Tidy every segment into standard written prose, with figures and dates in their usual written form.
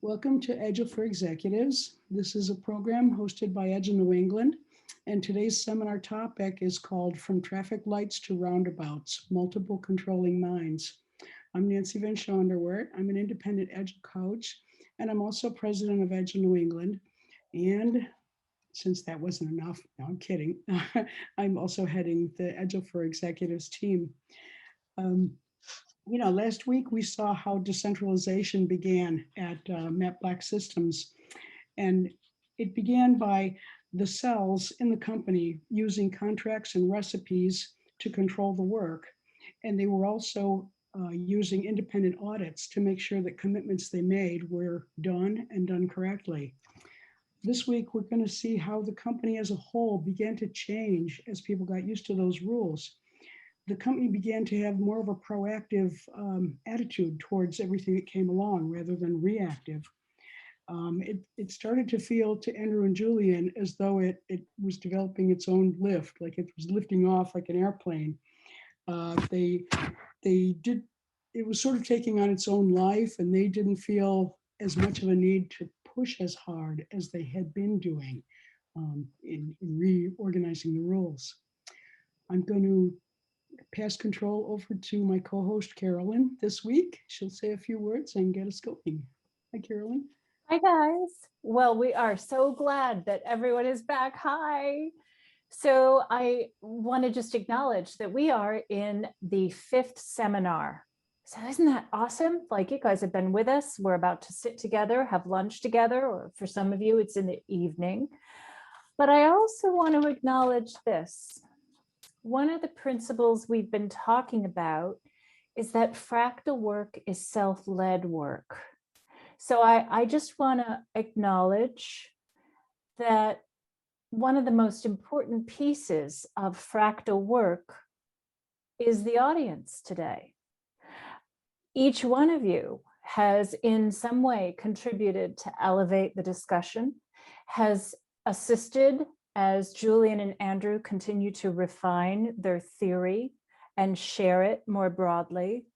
Welcome to Agile for Executives. This is a program hosted by Agile New England, and today's seminar topic is called From Traffic Lights to Roundabouts, Multiple Controlling Minds. I'm Nancy Van Schonderwert. I'm an independent Agile coach, and I'm also president of Agile New England. And since that wasn't enough, no, I'm kidding. I'm also heading the Agile for Executives team. Last week we saw how decentralization began at Matt Black Systems, and it began by the cells in the company using contracts and recipes to control the work. And they were also using independent audits to make sure that commitments they made were done and done correctly. This week, we're going to see how the company as a whole began to change as people got used to those rules. The company began to have more of a proactive attitude towards everything that came along rather than reactive. It started to feel to Andrew and Julian as though it was developing its own lift, like it was lifting off like an airplane. It was sort of taking on its own life, and they didn't feel as much of a need to push as hard as they had been doing in reorganizing the rules. I'm going to pass control over to my co-host Carolyn this week. She'll say a few words and get us going. Hi, Carolyn. Hi, guys. Well, we are so glad that everyone is back. Hi. So I want to just acknowledge that we are in the 5th seminar. So isn't that awesome? Like, you guys have been with us. We're about to sit together, have lunch together, or for some of you, it's in the evening. But I also want to acknowledge this. One of the principles we've been talking about is that fractal work is self-led work. So I just want to acknowledge that one of the most important pieces of fractal work is the audience today. Each one of you has in some way contributed to elevate the discussion, has assisted as Julian and Andrew continue to refine their theory and share it more broadly.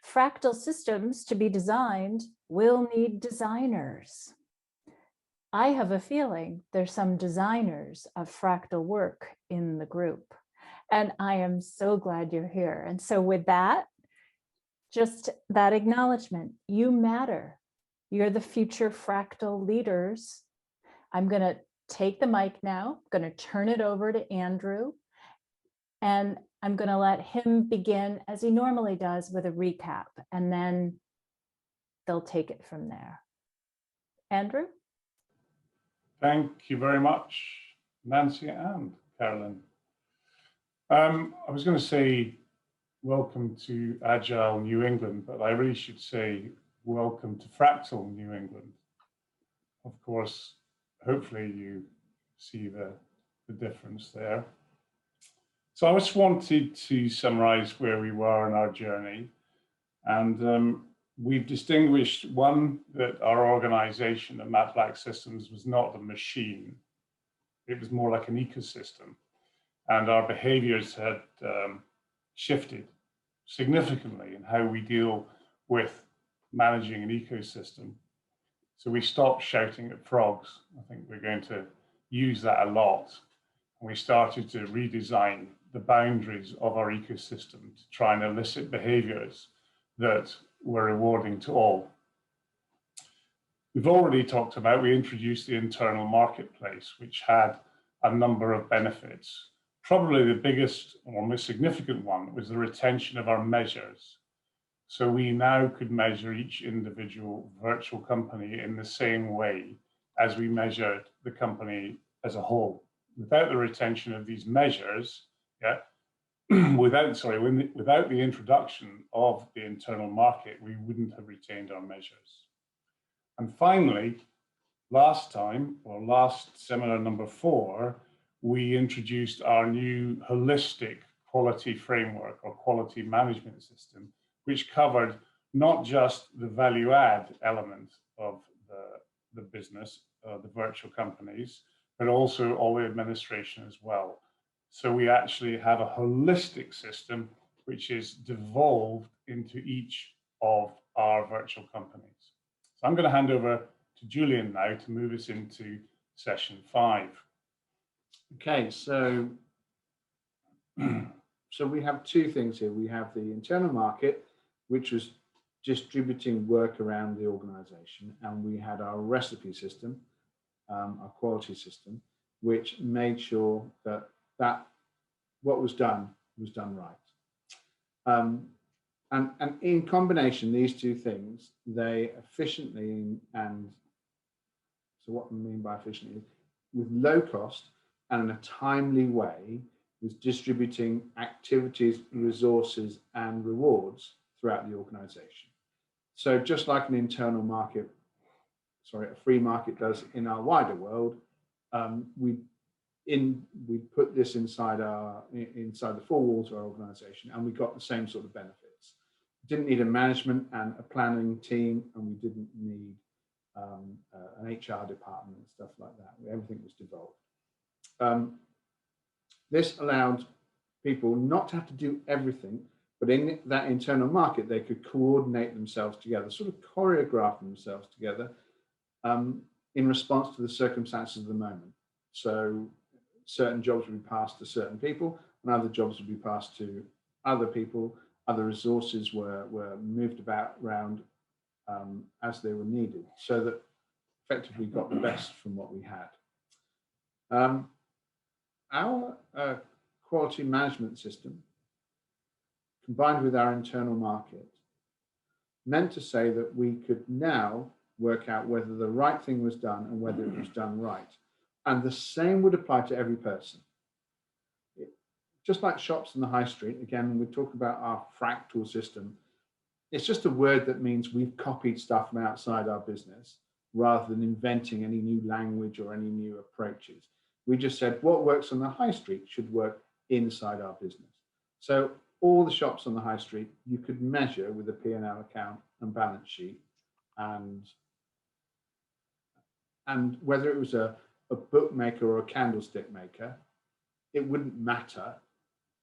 Fractal systems to be designed will need designers. I have a feeling there's some designers of fractal work in the group, and I am so glad you're here. And so with that, just that acknowledgement, you matter. You're the future fractal leaders. I'm going to take the mic now. I'm going to turn it over to Andrew, and I'm going to let him begin as he normally does with a recap, and then they'll take it from there. Andrew? Thank you very much, Nancy and Carolyn. I was going to say welcome to Agile New England, but I really should say welcome to Fractal New England. Of course, hopefully you see the difference there. So I just wanted to summarize where we were in our journey. And we've distinguished, one, that our organization at Matt Black Systems was not a machine. It was more like an ecosystem. And our behaviors had shifted significantly in how we deal with managing an ecosystem. So we stopped shouting at frogs. I think we're going to use that a lot. And we started to redesign the boundaries of our ecosystem to try and elicit behaviors that were rewarding to all. We've already talked about, we introduced the internal marketplace, which had a number of benefits. Probably the biggest or most significant one was the retention of our measures. So we now could measure each individual virtual company in the same way as we measured the company as a whole. Without the retention of these measures, without the introduction of the internal market, we wouldn't have retained our measures. And finally, last seminar number 4, we introduced our new holistic quality framework or quality management system, which covered not just the value add element of the business, the virtual companies, but also all the administration as well. So we actually have a holistic system which is devolved into each of our virtual companies. So I'm going to hand over to Julian now to move us into session 5. Okay, so we have two things here. We have the internal market, which was distributing work around the organization, and we had our recipe system, our quality system, which made sure that what was done right. And in combination, these two things, they efficiently, and so what I mean by efficiently, with low cost and in a timely way, was distributing activities, resources, and rewards throughout the organization. So just like an internal market, a free market does in our wider world, we put this inside the four walls of our organization, and we got the same sort of benefits. Didn't need a management and a planning team, and we didn't need an HR department and stuff like that. Everything was devolved. This allowed people not to have to do everything, but in that internal market, they could coordinate themselves together, sort of choreograph themselves together in response to the circumstances of the moment. So certain jobs would be passed to certain people, and other jobs would be passed to other people. Other resources were moved around as they were needed, so that effectively got the best from what we had. Our quality management system, combined with our internal market, meant to say that we could now work out whether the right thing was done and whether it was done right. And the same would apply to every person. Just like shops in the high street, again, we talk about our fractal system. It's just a word that means we've copied stuff from outside our business rather than inventing any new language or any new approaches. We just said what works on the high street should work inside our business. So all the shops on the high street, you could measure with a P&L account and balance sheet, and whether it was a bookmaker or a candlestick maker, it wouldn't matter.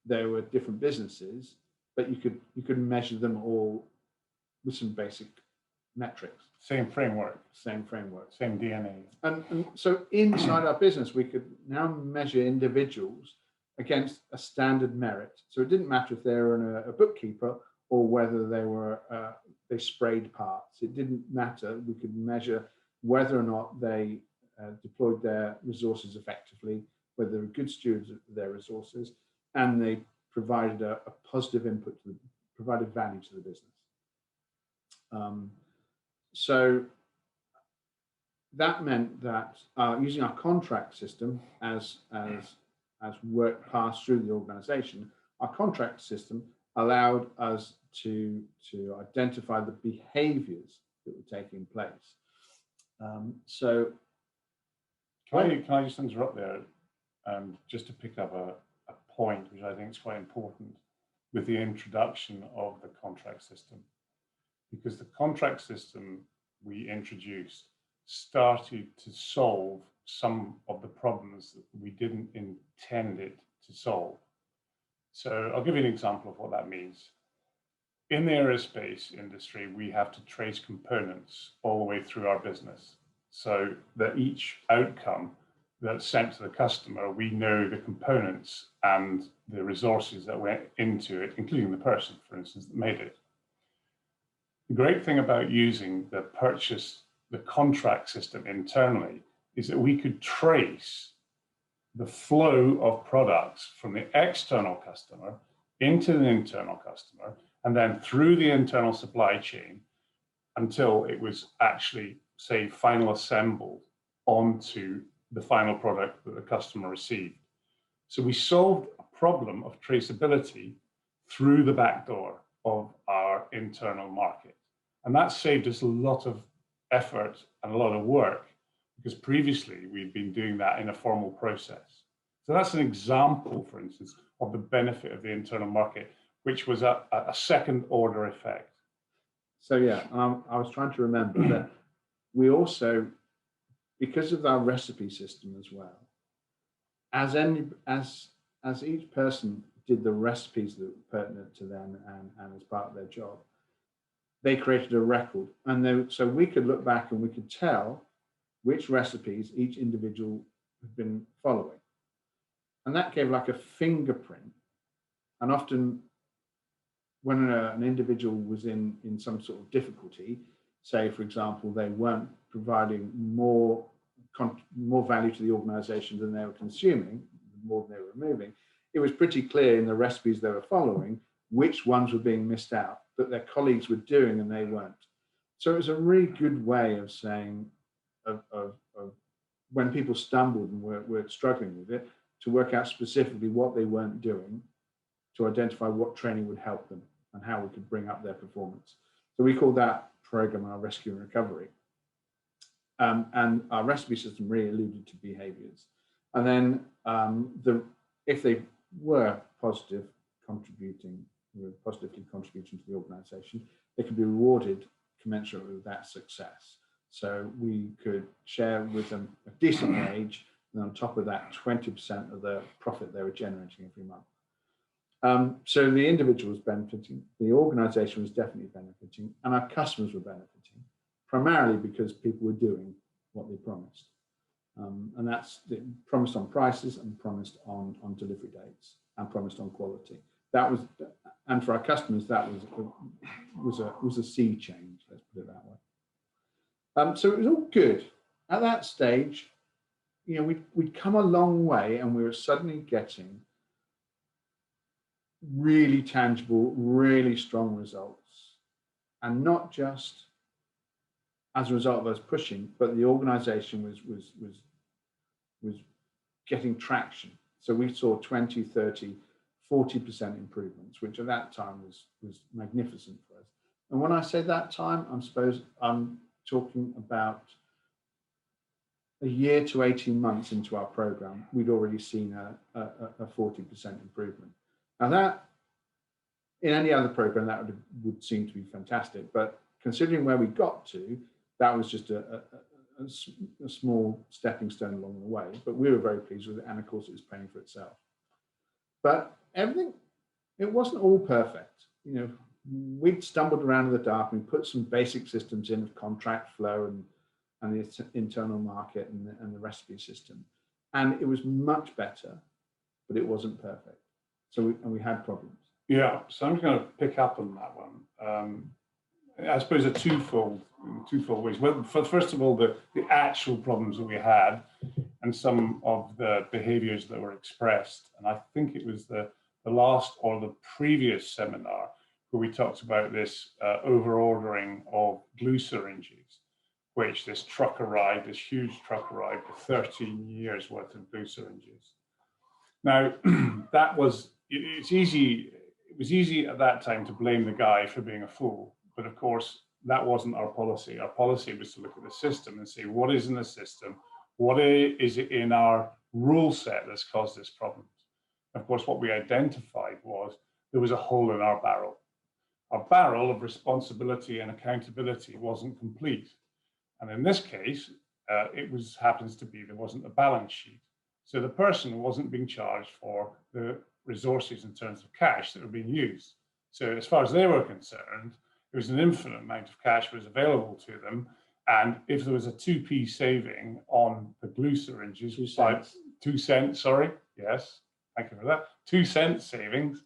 There were different businesses, but you could measure them all with some basic metrics. Same framework. Same framework. Same DNA. And so inside our business, we could now measure individuals against a standard merit. So it didn't matter if they were a bookkeeper or whether they sprayed parts. It didn't matter. We could measure whether or not they deployed their resources effectively, whether they were good stewards of their resources, and they provided a positive input, provided value to the business. So that meant that using our contract system as work passed through the organization, our contract system allowed us to identify the behaviors that were taking place. So can I just interrupt there, just to pick up a point which I think is quite important with the introduction of the contract system, because the contract system we introduced started to solve some of the problems that we didn't intend it to solve. So I'll give you an example of what that means. In the aerospace industry, we have to trace components all the way through our business, so that each outcome that's sent to the customer, we know the components and the resources that went into it, including the person, for instance, that made it. The great thing about using the contract system internally is that we could trace the flow of products from the external customer into the internal customer, and then through the internal supply chain until it was actually, say, final assembled onto the final product that the customer received. So we solved a problem of traceability through the back door of our internal market. And that saved us a lot of effort and a lot of work, because previously we'd been doing that in a formal process. So that's an example, for instance, of the benefit of the internal market, which was a second order effect. So yeah, I was trying to remember that we also, because of our recipe system as well, as each person did the recipes that were pertinent to them and as part of their job, they created a record. And so we could look back and we could tell which recipes each individual had been following. And that gave like a fingerprint. And often when an individual was in some sort of difficulty, say, for example, they weren't providing more value to the organization than they were consuming, more than they were removing, it was pretty clear in the recipes they were following which ones were being missed out, that their colleagues were doing and they weren't. So it was a really good way of saying, of when people stumbled and were struggling with it, to work out specifically what they weren't doing, to identify what training would help them and how we could bring up their performance. So we call that program our rescue and recovery. And our recipe system really alluded to behaviors. And then if they were positively contributing to the organization, they could be rewarded commensurate with that success. So we could share with them a decent wage, and on top of that, 20% of the profit they were generating every month. So the individual was benefiting, the organization was definitely benefiting, and our customers were benefiting, primarily because people were doing what they promised. And that's promised on prices and promised on delivery dates and promised on quality. That was, and for our customers, that was a sea change, let's put it that way. So it was all good. At that stage, you know, we'd come a long way, and we were suddenly getting really tangible, really strong results, and not just as a result of us pushing, but the organization was getting traction. So we saw 20, 30, 40% improvements, which at that time was magnificent for us. And when I say that time, I'm talking about a year to 18 months into our program, we'd already seen a 40% improvement. Now that, in any other program, that would seem to be fantastic, but considering where we got to, that was just a small stepping stone along the way, but we were very pleased with it, and of course it was paying for itself. But everything, it wasn't all perfect. You know, we'd stumbled around in the dark, and we put some basic systems in of contract flow and the internal market and the recipe system. And it was much better, but it wasn't perfect. So we had problems. Yeah, so I'm going to pick up on that one. I suppose in twofold ways. Well, first of all, the actual problems that we had and some of the behaviors that were expressed. And I think it was the last or the previous seminar where we talked about this over-ordering of glue syringes, which this truck arrived, this huge truck arrived with 13 years worth of glue syringes. Now, it was easy at that time to blame the guy for being a fool. But of course, that wasn't our policy. Our policy was to look at the system and say, what is in the system? What is it in our rule set that's caused this problem? Of course, what we identified was there was a hole in our barrel. Our barrel of responsibility and accountability wasn't complete. And in this case, happens to be there wasn't a balance sheet. So the person wasn't being charged for the resources in terms of cash that were being used. So as far as they were concerned, there was an infinite amount of cash was available to them. And if there was a 2p saving on the glue syringes, 2 cents, sorry, yes, thank you for that, 2 cent savings,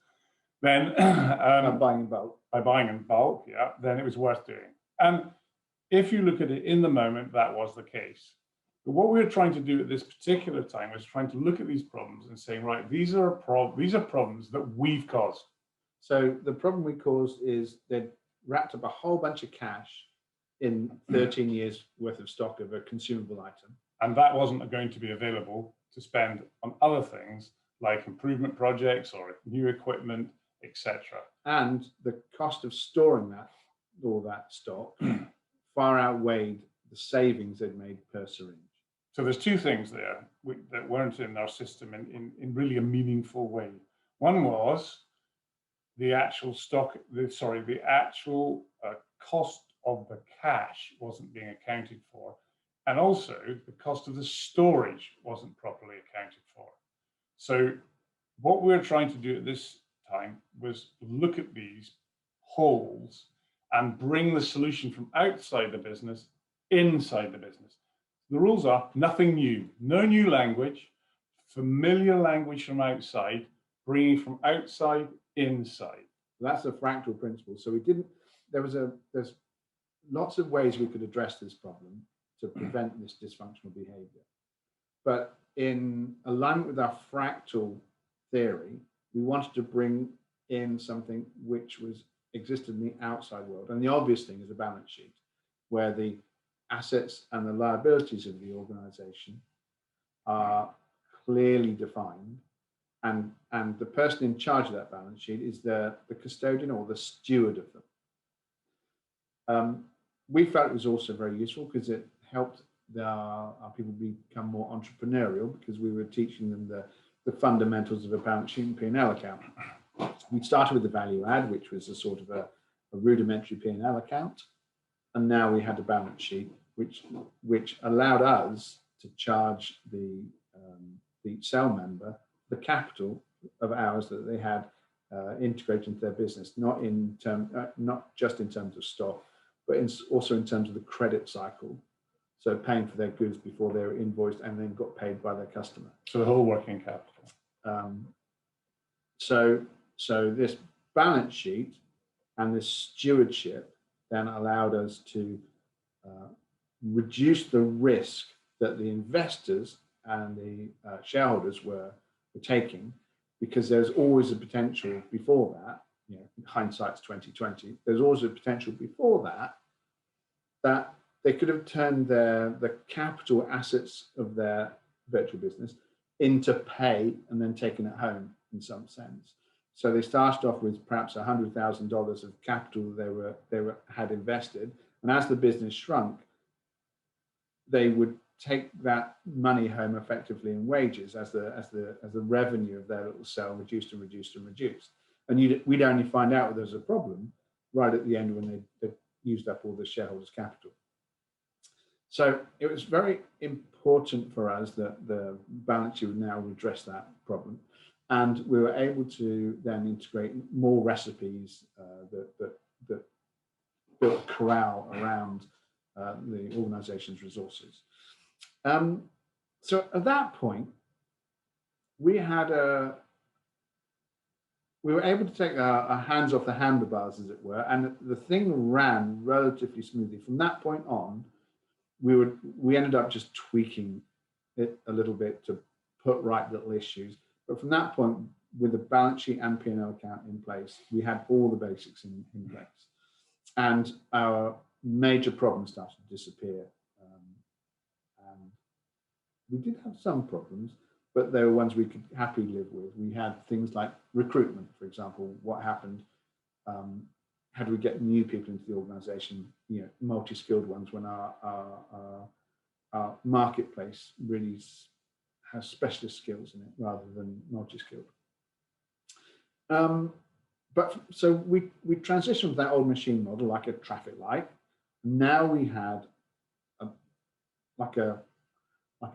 then By buying in bulk. By buying in bulk, yeah, then it was worth doing. And if you look at it in the moment, that was the case. But what we were trying to do at this particular time was trying to look at these problems and saying, right, these are problems that we've caused. So the problem we caused is they'd wrapped up a whole bunch of cash in 13 years worth of stock of a consumable item. And that wasn't going to be available to spend on other things like improvement projects or new equipment, etc. And the cost of storing all that stock far outweighed the savings they'd made per syringe. So there's two things there that weren't in our system in really a meaningful way. One was the actual cost of the cash wasn't being accounted for. And also the cost of the storage wasn't properly accounted for. So what we're trying to do at this time was look at these holes and bring the solution from outside the business inside the business. The rules are nothing new, no new language, familiar language from outside, bringing from outside inside. That's a fractal principle. So there's lots of ways we could address this problem to prevent this dysfunctional behavior. But in alignment with our fractal theory, we wanted to bring in something which existed in the outside world. And the obvious thing is a balance sheet, where the assets and the liabilities of the organization are clearly defined. And the person in charge of that balance sheet is the custodian or the steward of them. We felt it was also very useful because it helped our people become more entrepreneurial, because we were teaching them the fundamentals of a balance sheet and P&L account. We started with the value add, which was a sort of a rudimentary P&L account. And now we had a balance sheet, which allowed us to charge the cell member the capital of hours that they had integrated into their business, not just in terms of stock, but also in terms of the credit cycle. So paying for their goods before they were invoiced and then got paid by their customer. So the whole working capital. So this balance sheet and this stewardship then allowed us to reduce the risk that the investors and the shareholders were taking, because there's always a potential before that, hindsight's 2020, there's always a potential before that they could have turned the capital assets of their virtual business into pay and then taken it home in some sense. So they started off with perhaps $100,000 of capital they had invested, and as the business shrunk, they would take that money home effectively in wages as the revenue of their little cell reduced and reduced and reduced. And we'd only find out there was a problem right at the end when they used up all the shareholders' capital. So it was very important for us that the balance sheet would now address that problem. And we were able to then integrate more recipes that built a corral around the organization's resources. So at that point, we were able to take our hands off the handlebars, as it were, and the thing ran relatively smoothly. From that point on, we ended up just tweaking it a little bit to put right little issues. But from that point, with the balance sheet and P&L account in place, we had all the basics in place. And our major problems started to disappear. And we did have some problems, but they were ones we could happily live with. We had things like recruitment, for example. What happened? How do we get new people into the organization, multi-skilled ones, when our marketplace really has specialist skills in it rather than multi-skilled. But so we transitioned from that old machine model, like a traffic light. Now we had like a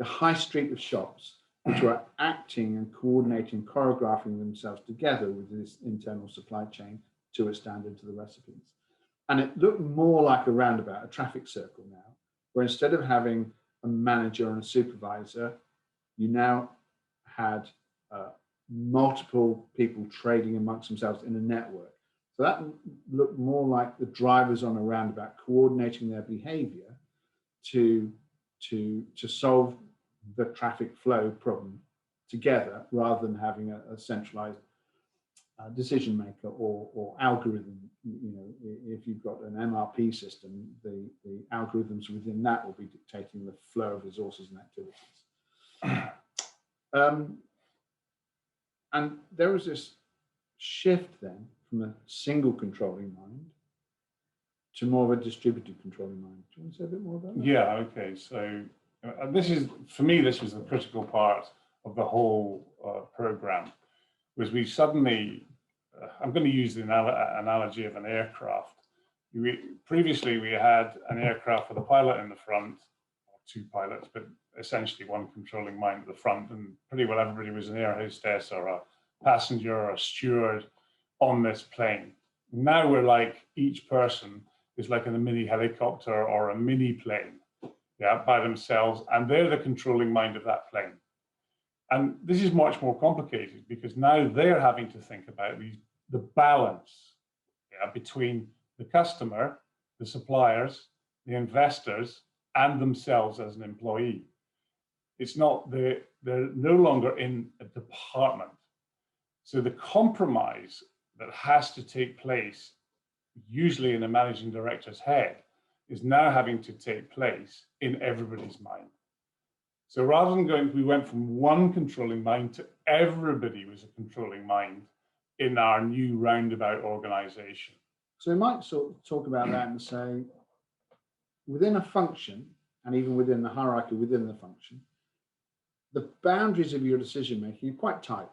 high street of shops which were acting and coordinating, choreographing themselves together with this internal supply chain to a standard to the recipes. And it looked more like a roundabout, a traffic circle now, where instead of having a manager and a supervisor, you now had multiple people trading amongst themselves in a network. So that looked more like the drivers on a roundabout coordinating their behavior to solve the traffic flow problem together, rather than having a centralized decision maker or algorithm. If you've got an MRP system, the algorithms within that will be dictating the flow of resources and activities. And there was this shift then from a single controlling mind to more of a distributed controlling mind. Do you want to say a bit more about that? Yeah, okay. So for me, this was the critical part of the whole program, was we suddenly, I'm going to use the analogy of an aircraft. Previously, we had an aircraft with a pilot in the front, or two pilots, but essentially one controlling mind at the front, and pretty well everybody was an air hostess or a passenger or a steward on this plane. Now we're like, each person is like in a mini helicopter or a mini plane, yeah, by themselves, and they're the controlling mind of that plane. And this is much more complicated because now they're having to think about the balance, yeah, between the customer, the suppliers, the investors, and themselves as an employee. It's not, they're no longer in a department. So the compromise that has to take place, usually in a managing director's head, is now having to take place in everybody's mind. So rather than we went from one controlling mind to everybody was a controlling mind in our new roundabout organization. So we might sort of talk about that and say, within a function, and even within the hierarchy within the function, the boundaries of your decision making are quite tight.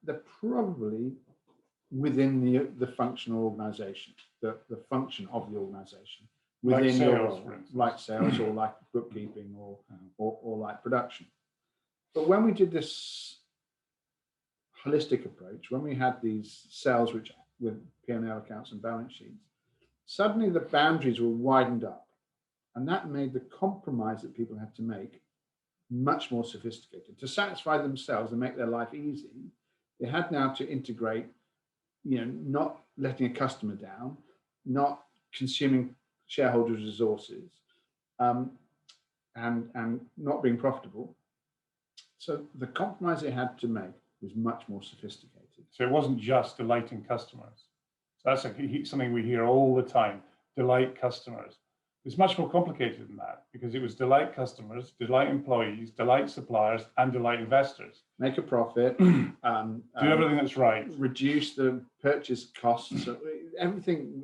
They're probably within the functional organization, the function of the organization, within Like your sales, role, for instance. like sales or like bookkeeping or like production. But when we did this holistic approach, when we had these cells with P&L accounts and balance sheets, suddenly the boundaries were widened up, and that made the compromise that people had to make much more sophisticated. To satisfy themselves and make their life easy, they had now to integrate, not letting a customer down, not consuming shareholders' resources, and not being profitable. So the compromise they had to make was much more sophisticated. So it wasn't just delighting customers. So that's something we hear all the time, delight customers. It's much more complicated than that because it was delight customers, delight employees, delight suppliers, and delight investors. Make a profit. Do everything that's right. Reduce the purchase costs. So everything,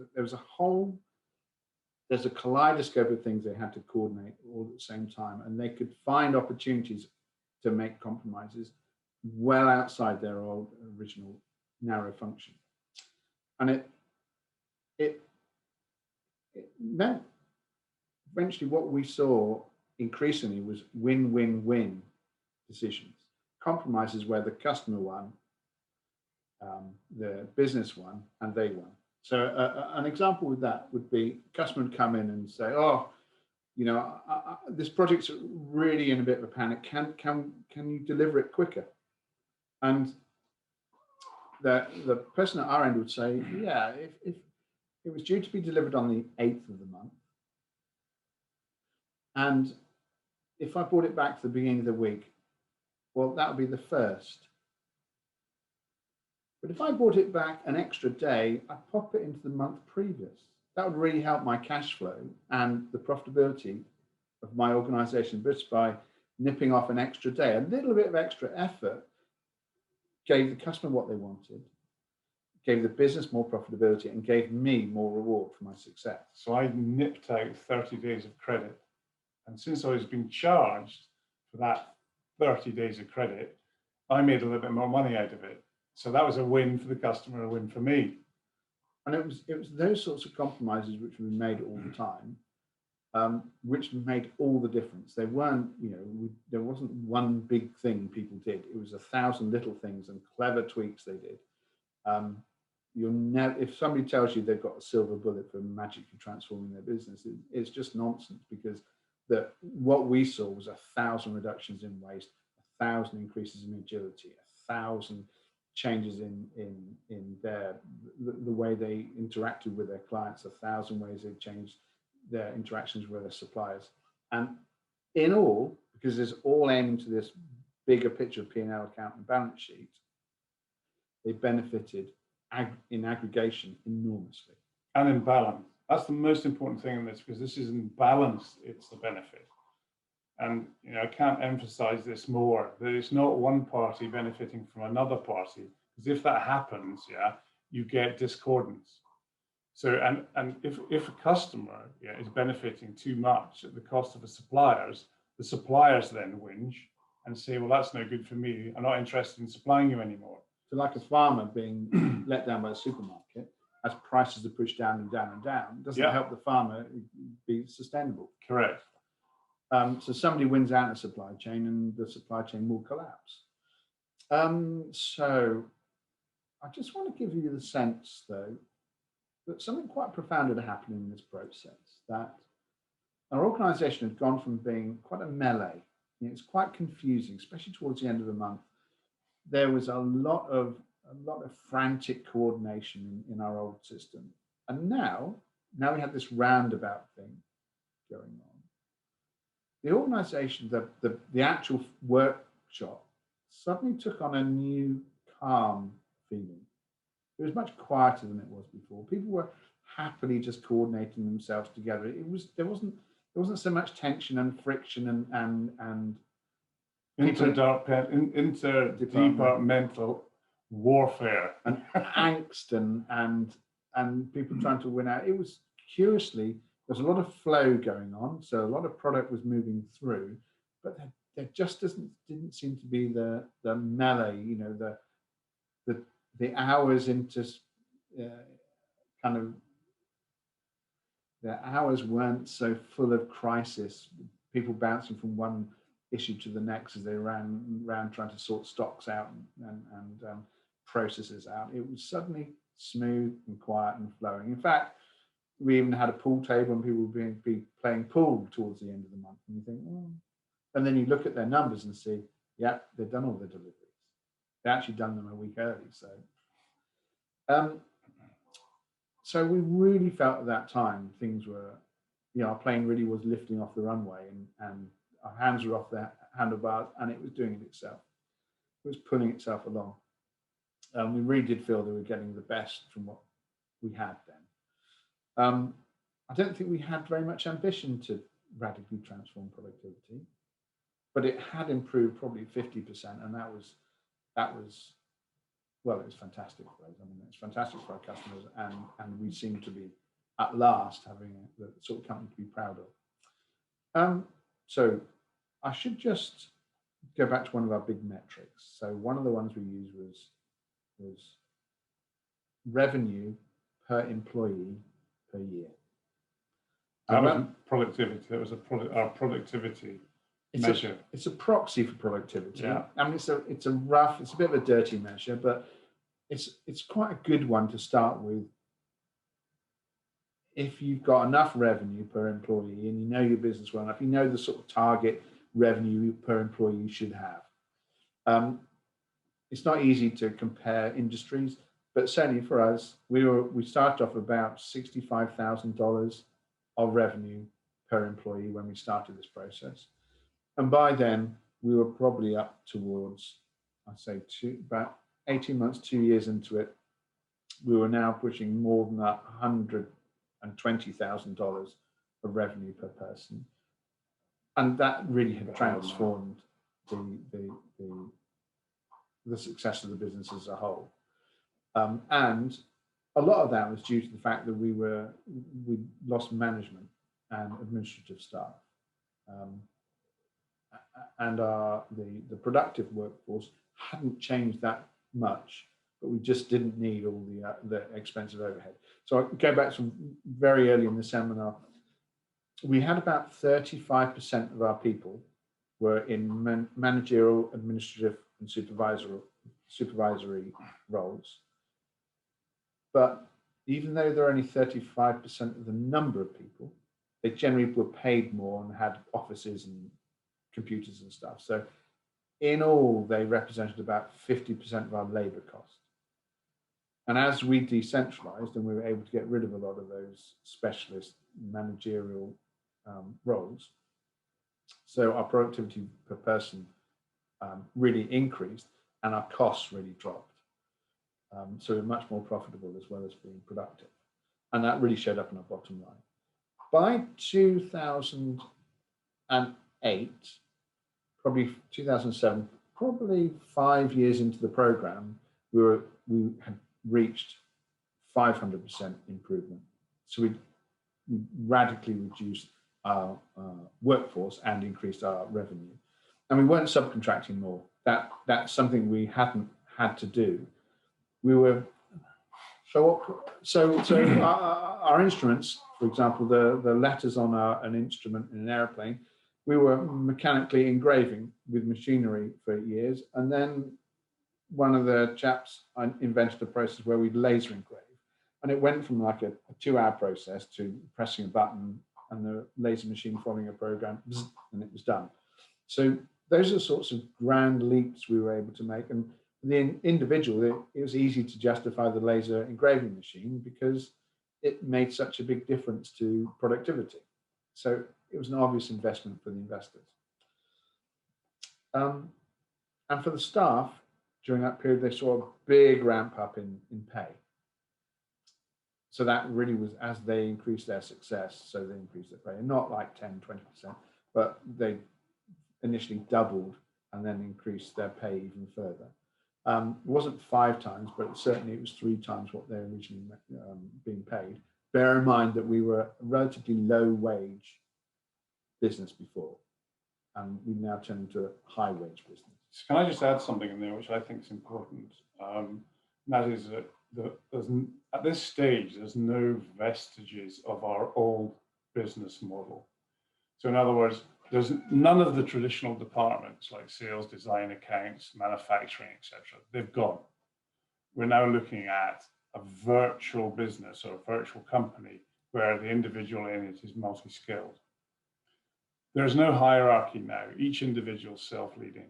there's a kaleidoscope of things they had to coordinate all at the same time, and they could find opportunities to make compromises well outside their old original narrow function. And it meant eventually what we saw increasingly was win-win-win decisions. Compromises where the customer won, the business won, and they won. So an example with that would be a customer would come in and say, oh, this project's really in a bit of a panic. Can you deliver it quicker? And the person at our end would say, yeah, if it was due to be delivered on the 8th of the month, and if I brought it back to the beginning of the week, well, that would be the 1st. But if I brought it back an extra day, I'd pop it into the month previous. That would really help my cash flow and the profitability of my organization just by nipping off an extra day. A little bit of extra effort gave the customer what they wanted, gave the business more profitability, and gave me more reward for my success. So I nipped out 30 days of credit. And since I was being charged for that 30 days of credit, I made a little bit more money out of it. So that was a win for the customer, a win for me. And it was those sorts of compromises which we made all the time, which made all the difference. They weren't, there wasn't one big thing people did. It was 1,000 little things and clever tweaks they did. If somebody tells you they've got a silver bullet for magically transforming their business, it's just nonsense, because what we saw was 1,000 reductions in waste, 1,000 increases in agility, 1,000 changes in the way they interacted with their clients, 1,000 ways they changed their interactions with their suppliers. And in all, because it's all aiming to this bigger picture of P&L account and balance sheet, they benefited in aggregation enormously. And in balance. That's the most important thing in this, because this is in balance, it's the benefit. And I can't emphasize this more, that it's not one party benefiting from another party, because if that happens, you get discordance. So, and if a customer is benefiting too much at the cost of the suppliers then whinge and say, well, that's no good for me. I'm not interested in supplying you anymore. So like a farmer being let down by a supermarket, as prices are pushed down and down and down, doesn't help the farmer be sustainable. Correct. So somebody wins out in the supply chain, and the supply chain will collapse. So I just want to give you the sense, though, But something quite profound had happened in this process, that our organization had gone from being quite a melee. It's quite confusing, especially towards the end of the month. There was a lot of frantic coordination in our old system. And now we have this roundabout thing going on. The organization, the actual workshop suddenly took on a new calm feeling. It was much quieter than it was before. People were happily just coordinating themselves together. There wasn't so much tension and friction and interdepartmental warfare and angst and people trying to win out. It was, curiously, there's a lot of flow going on, so a lot of product was moving through, but there just didn't seem to be the melee, you know, the hours into kind of, the hours weren't so full of crisis, people bouncing from one issue to the next as they ran trying to sort stocks out and processes out. It was suddenly smooth and quiet and flowing. In fact, we even had a pool table and people would be playing pool towards the end of the month. And you think, oh. And then you look at their numbers and see, yeah, they've done all the deliveries. They actually done them a week early. So we really felt at that time things were, you know, our plane really was lifting off the runway and our hands were off the handlebars and it was doing it itself. It was pulling itself along. We really did feel that we were getting the best from what we had then. I don't think we had very much ambition to radically transform productivity, but it had improved probably 50%, and that was well, it was fantastic for us. I mean, it's fantastic for our customers, and we seem to be at last having the sort of company to be proud of. So I should just go back to one of our big metrics. So one of the ones we used was revenue per employee per year. That wasn't productivity. That was our productivity measure. It's a proxy for productivity. Yeah. I mean, it's a bit of a dirty measure, but it's quite a good one to start with. If you've got enough revenue per employee and you know your business well enough, you know the sort of target revenue per employee you should have. It's not easy to compare industries, but certainly for us, we started off about $65,000 of revenue per employee when we started this process. And by then, we were probably up towards, I'd say, about 18 months, 2 years into it, we were now pushing more than $120,000 of revenue per person. And that really had transformed the success of the business as a whole. And a lot of that was due to the fact that we lost management and administrative staff. And the productive workforce hadn't changed that much, but we just didn't need all the expensive overhead. So I go back to very early in the seminar. We had about 35% of our people were in managerial, administrative, and supervisory roles. But even though they're only 35% of the number of people, they generally were paid more and had offices and computers and stuff. So in all, they represented about 50% of our labor cost. And as we decentralized and we were able to get rid of a lot of those specialist managerial roles, so our productivity per person really increased and our costs really dropped. So we're much more profitable as well as being productive. And that really showed up in our bottom line. By 2008, probably 2007, probably 5 years into the program, we had reached 500% improvement. So we radically reduced our workforce and increased our revenue. And we weren't subcontracting more. That's something we hadn't had to do. We were our instruments, for example, the letters on an instrument in an airplane, we were mechanically engraving with machinery for years, and then one of the chaps invented a process where we'd laser engrave. And it went from like a 2-hour process to pressing a button and the laser machine following a program, and it was done. So those are the sorts of grand leaps we were able to make. And for the individual, it was easy to justify the laser engraving machine because it made such a big difference to productivity. So it was an obvious investment for the investors. And for the staff, during that period, they saw a big ramp up in pay. So that really was as they increased their success, so they increased their pay. Not like 10, 20%, but they initially doubled and then increased their pay even further. It wasn't 5 times, but certainly it was 3 times what they were originally being paid. Bear in mind that we were a relatively low wage business before, and we now turn into a high wage business. Can I just add something in there, which I think is important? And that is that at this stage, there's no vestiges of our old business model. So in other words, there's none of the traditional departments like sales, design, accounts, manufacturing, etc. They've gone. We're now looking at a virtual business or a virtual company where the individual in it is multi-skilled. There's no hierarchy now. Each individual is self-leading.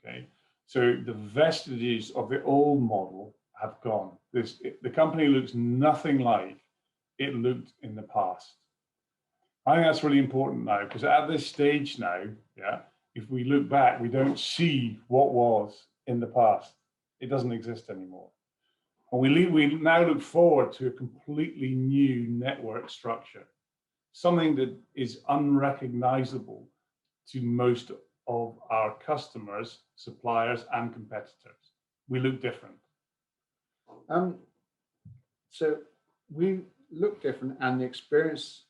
Okay, so the vestiges of the old model have gone. The company looks nothing like it looked in the past. I think that's really important now, because at this stage now, yeah, if we look back, we don't see what was in the past. It doesn't exist anymore. And we now look forward to a completely new network structure, something that is unrecognizable to most of our customers, suppliers, and competitors. We look different. So we look different, and the experience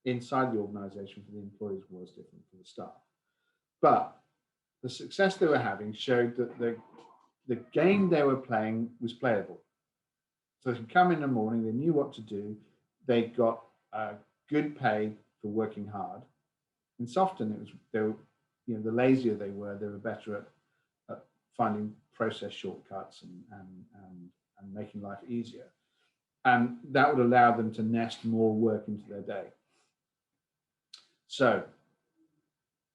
inside the organization for the employees was different for the staff. But the success they were having showed that the game they were playing was playable. So they could come in the morning, they knew what to do, they got good pay for working hard. In Softon, it was the lazier they were better at finding process shortcuts and making life easier. And that would allow them to nest more work into their day. So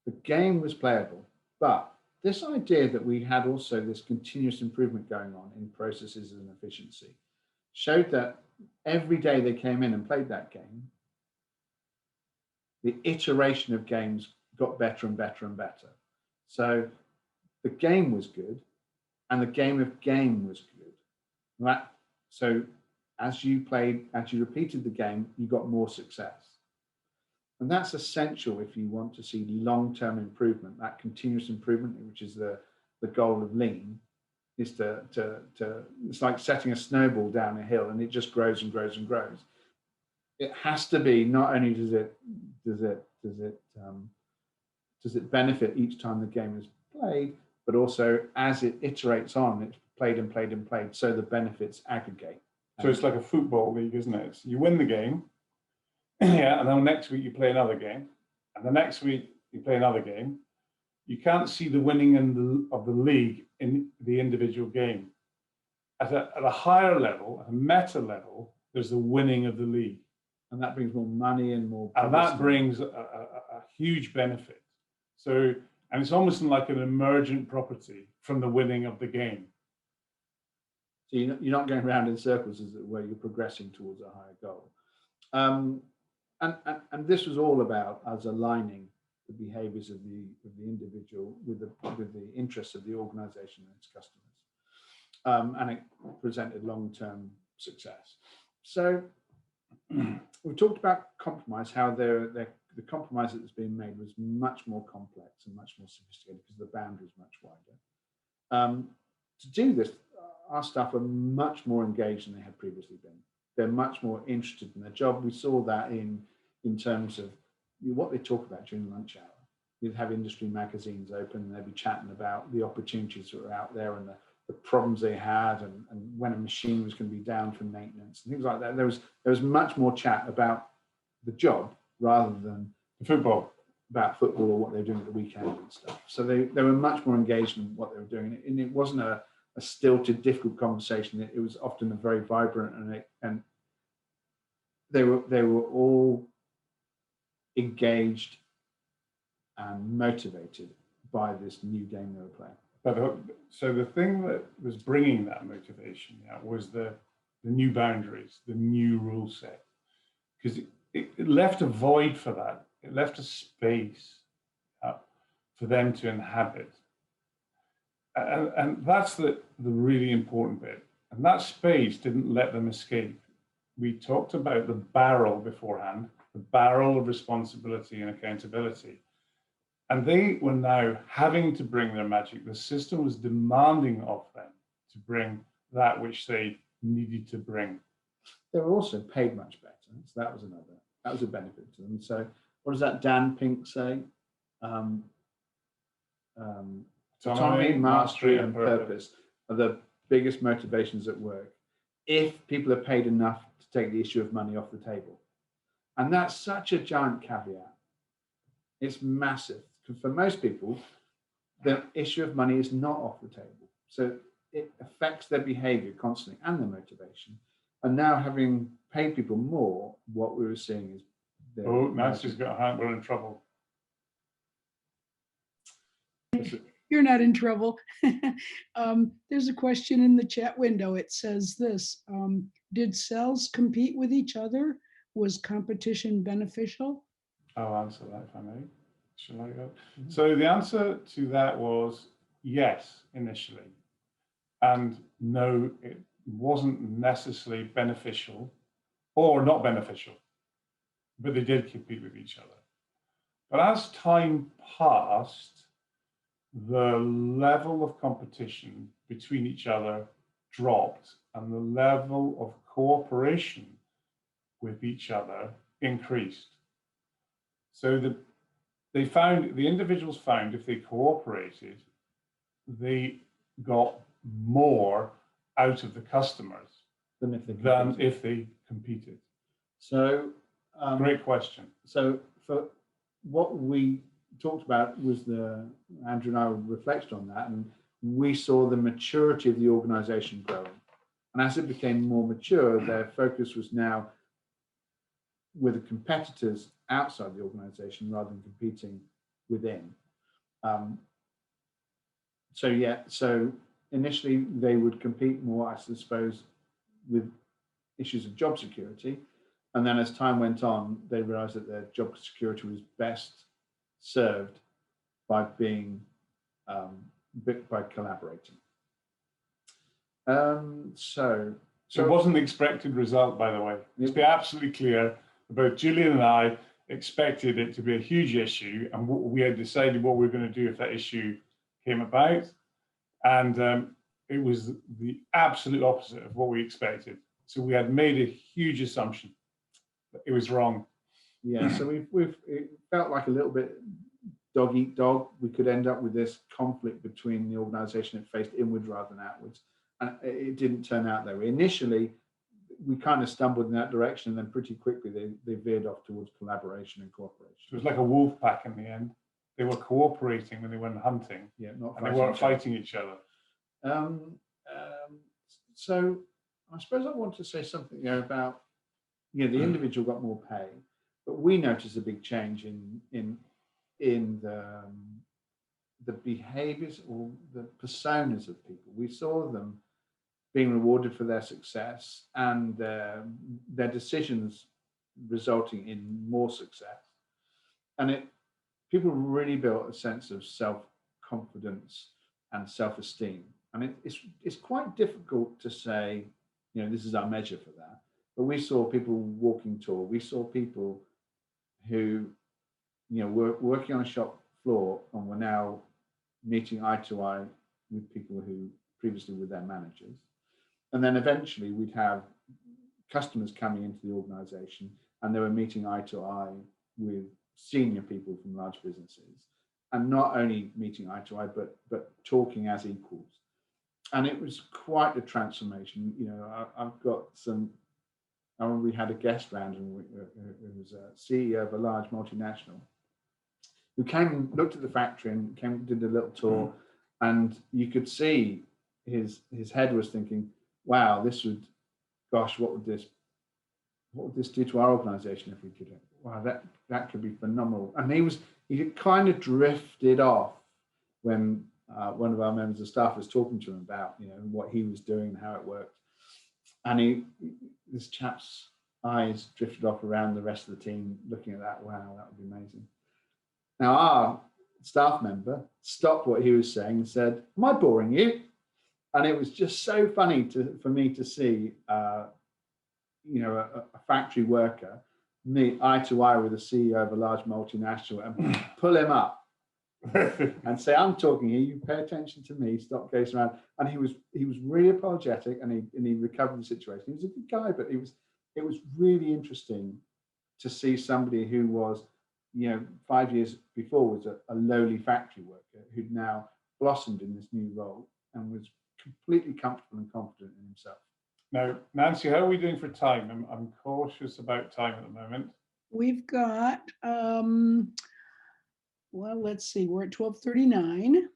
the game was playable, but this idea that we had also this continuous improvement going on in processes and efficiency showed that every day they came in and played that game, the iteration of games got better and better and better. So the game was good, and the game of game was good. So as you repeated the game, you got more success. And that's essential if you want to see long-term improvement. That continuous improvement, which is the goal of Lean, is to it's like setting a snowball down a hill, and it just grows and grows and grows. It has to be, not only does it benefit each time the game is played, but also as it iterates on, it's played and played and played, so the benefits aggregate. So it's like a football league, isn't it? You win the game, yeah, and then next week you play another game, and the next week you play another game. You can't see the winning of the league in the individual game. At a higher level, at a meta level, there's the winning of the league. And that brings more money and more publicity. And that brings a huge benefit. So, and it's almost like an emergent property from the winning of the game. So you're not going around in circles, as it were, you're progressing towards a higher goal. And this was all about us aligning the behaviors of the individual with the interests of the organization and its customers. And it presented long-term success. So we talked about compromise, how the compromise that was being made was much more complex and much more sophisticated because the boundary is much wider. To do this, our staff were much more engaged than they had previously been. They're much more interested in their job. We saw that in terms of what they talk about during lunch hour. You'd have industry magazines open, and they'd be chatting about the opportunities that were out there and the problems they had, and when a machine was going to be down for maintenance and things like that. There was much more chat about the job rather than about football or what they were doing at the weekend and stuff. So they were much more engaged in what they were doing, and it wasn't a a stilted, difficult conversation. It was often a very vibrant, and they were all engaged and motivated by this new game they were playing. But so the thing that was bringing that motivation, yeah, was the new boundaries, the new rule set, because it left a void for that. It left a space for them to inhabit. And that's the really important bit. And that space didn't let them escape. We talked about the barrel beforehand, the barrel of responsibility and accountability. And they were now having to bring their magic. The system was demanding of them to bring that which they needed to bring. They were also paid much better. So that was a benefit to them. So what does that Dan Pink say? Autonomy, mastery, and purpose are the biggest motivations at work if people are paid enough to take the issue of money off the table. And that's such a giant caveat. It's massive. Because for most people, the issue of money is not off the table. So it affects their behavior constantly and their motivation. And now, having paid people more, what we were seeing is... Nancy's got a hand, we're in trouble. You're not in trouble. There's a question in the chat window. It says this, did cells compete with each other? Was competition beneficial? I'll answer that if I may. Shall I go? So the answer to that was yes, initially. And no, it wasn't necessarily beneficial or not beneficial, but they did compete with each other. But as time passed, the level of competition between each other dropped and the level of cooperation with each other increased. So the individuals found if they cooperated, they got more out of the customers than if they competed. So great question. So for what we talked about was Andrew and I reflected on that, and we saw the maturity of the organization growing. And as it became more mature, their focus was now with the competitors outside the organization rather than competing within. So initially they would compete more, I suppose, with issues of job security. And then as time went on, they realized that their job security was best served by by collaborating. So it wasn't the expected result, by the way. Let's be absolutely clear. Both Julian and I expected it to be a huge issue, and we had decided what we were going to do if that issue came about. And it was the absolute opposite of what we expected. So we had made a huge assumption. It was wrong. Yeah, so it felt like a little bit dog eat dog. We could end up with this conflict between the organization that faced inwards rather than outwards. And it didn't turn out that way. Initially, we kind of stumbled in that direction, and then pretty quickly they veered off towards collaboration and cooperation. It was like a wolf pack in the end. They were cooperating when they went hunting. Yeah, not and they weren't fighting each other. So I suppose I want to say something about, the individual got more pay, but we noticed a big change in the behaviors or the personas of people. We saw them being rewarded for their success and their decisions resulting in more success. And people really built a sense of self-confidence and self-esteem. And it's quite difficult to say, this is our measure for that. But we saw people walking tall. We saw people who, were working on a shop floor and were now meeting eye to eye with people who previously were their managers. And then eventually we'd have customers coming into the organization and they were meeting eye to eye with senior people from large businesses, and not only meeting eye to eye, but talking as equals. And it was quite a transformation. I've got I remember we had a guest round, and it was a CEO of a large multinational who came and looked at the factory and did a little tour, and you could see his head was thinking, wow, gosh, what would this do to our organization if we did it? Wow, that could be phenomenal. And he kind of drifted off when one of our members of staff was talking to him about, what he was doing and how it worked. And this chap's eyes drifted off around the rest of the team looking at that. Wow, that would be amazing. Now our staff member stopped what he was saying and said, am I boring you? And it was just so funny for me to see, a factory worker meet eye to eye with the CEO of a large multinational and pull him up and say, I'm talking here, you pay attention to me, stop gazing around. And he was really apologetic, and he recovered the situation. He was a good guy, but it was really interesting to see somebody who was, 5 years before was a lowly factory worker who'd now blossomed in this new role and was completely comfortable and confident in himself. Now, Nancy, how are we doing for time? I'm cautious about time at the moment. We've got, well, let's see, we're at 12:39.